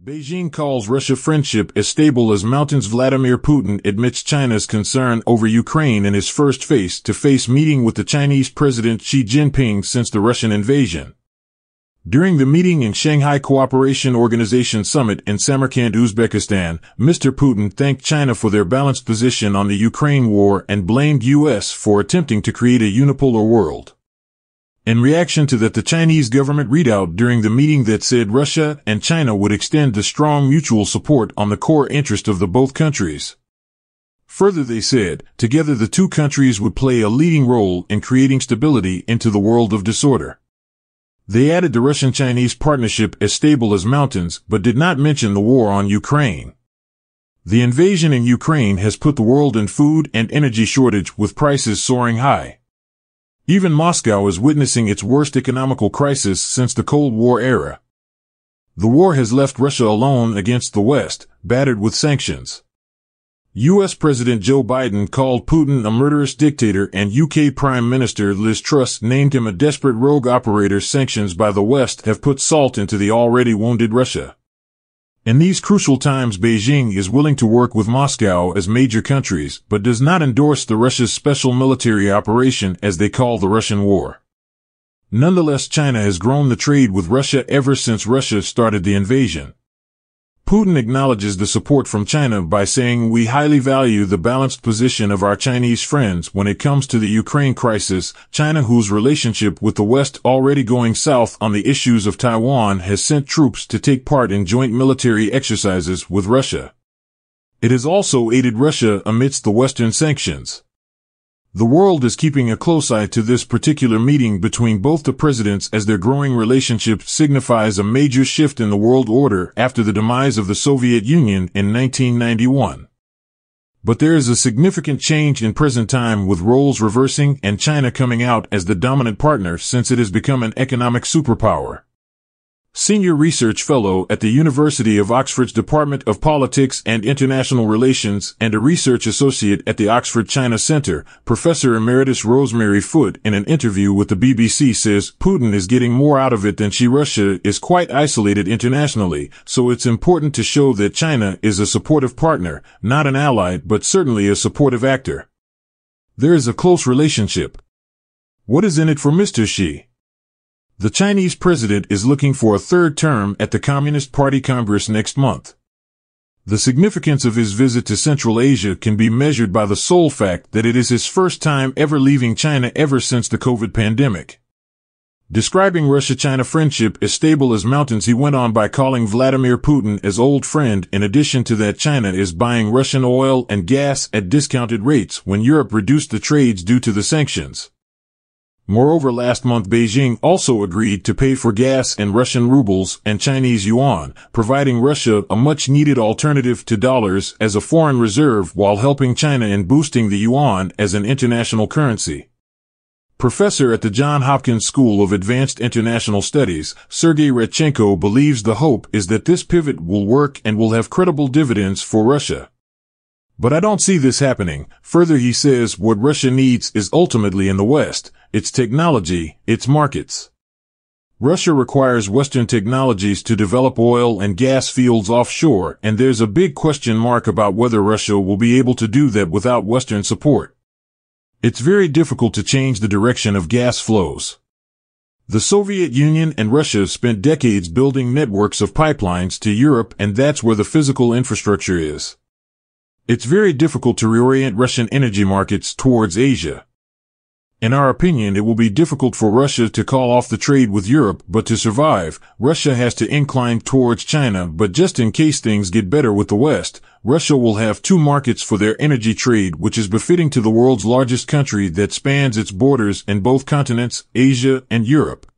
Beijing calls Russia friendship as stable as mountains. Vladimir Putin admits China's concern over Ukraine in his first face-to-face meeting with the Chinese President Xi Jinping since the Russian invasion. During the meeting in Shanghai Cooperation Organization Summit in Samarkand, Uzbekistan, Mr. Putin thanked China for their balanced position on the Ukraine war and blamed U.S. for attempting to create a unipolar world. In reaction to that, the Chinese government readout during the meeting that said Russia and China would extend the strong mutual support on the core interest of the both countries. Further, they said, together the two countries would play a leading role in creating stability into the world of disorder. They added the Russian-Chinese partnership as stable as mountains, but did not mention the war on Ukraine. The invasion in Ukraine has put the world in food and energy shortage, with prices soaring high. Even Moscow is witnessing its worst economical crisis since the Cold War era. The war has left Russia alone against the West, battered with sanctions. U.S. President Joe Biden called Putin a murderous dictator, and UK Prime Minister Liz Truss named him a desperate rogue operator. Sanctions by the West have put salt into the already wounded Russia. In these crucial times, Beijing is willing to work with Moscow as major countries, but does not endorse the Russia's special military operation, as they call the Russian war. Nonetheless, China has grown the trade with Russia ever since Russia started the invasion. Putin acknowledges the support from China by saying, "We highly value the balanced position of our Chinese friends when it comes to the Ukraine crisis." China, whose relationship with the West already going south on the issues of Taiwan, has sent troops to take part in joint military exercises with Russia. It has also aided Russia amidst the Western sanctions. The world is keeping a close eye to this particular meeting between both the presidents, as their growing relationship signifies a major shift in the world order after the demise of the Soviet Union in 1991. But there is a significant change in present time, with roles reversing and China coming out as the dominant partner since it has become an economic superpower. Senior Research Fellow at the University of Oxford's Department of Politics and International Relations and a Research Associate at the Oxford China Center, Professor Emeritus Rosemary Foote, in an interview with the BBC, says Putin is getting more out of it than she. Russia is quite isolated internationally, so it's important to show that China is a supportive partner, not an ally, but certainly a supportive actor. There is a close relationship. What is in it for Mr. Xi? The Chinese president is looking for a third term at the Communist Party Congress next month. The significance of his visit to Central Asia can be measured by the sole fact that it is his first time ever leaving China ever since the COVID pandemic. Describing Russia-China friendship as stable as mountains, he went on by calling Vladimir Putin as old friend. In addition to that, China is buying Russian oil and gas at discounted rates when Europe reduced the trades due to the sanctions. Moreover, last month Beijing also agreed to pay for gas in Russian rubles and Chinese yuan, providing Russia a much-needed alternative to dollars as a foreign reserve while helping China in boosting the yuan as an international currency. Professor at the Johns Hopkins School of Advanced International Studies, Sergei Radchenko, believes the hope is that this pivot will work and will have credible dividends for Russia. But I don't see this happening. Further, he says what Russia needs is ultimately in the West, its technology, its markets. Russia requires Western technologies to develop oil and gas fields offshore, and there's a big question mark about whether Russia will be able to do that without Western support. It's very difficult to change the direction of gas flows. The Soviet Union and Russia spent decades building networks of pipelines to Europe, and that's where the physical infrastructure is. It's very difficult to reorient Russian energy markets towards Asia. In our opinion, it will be difficult for Russia to call off the trade with Europe, but to survive, Russia has to incline towards China. But just in case things get better with the West, Russia will have two markets for their energy trade, which is befitting to the world's largest country that spans its borders in both continents, Asia and Europe.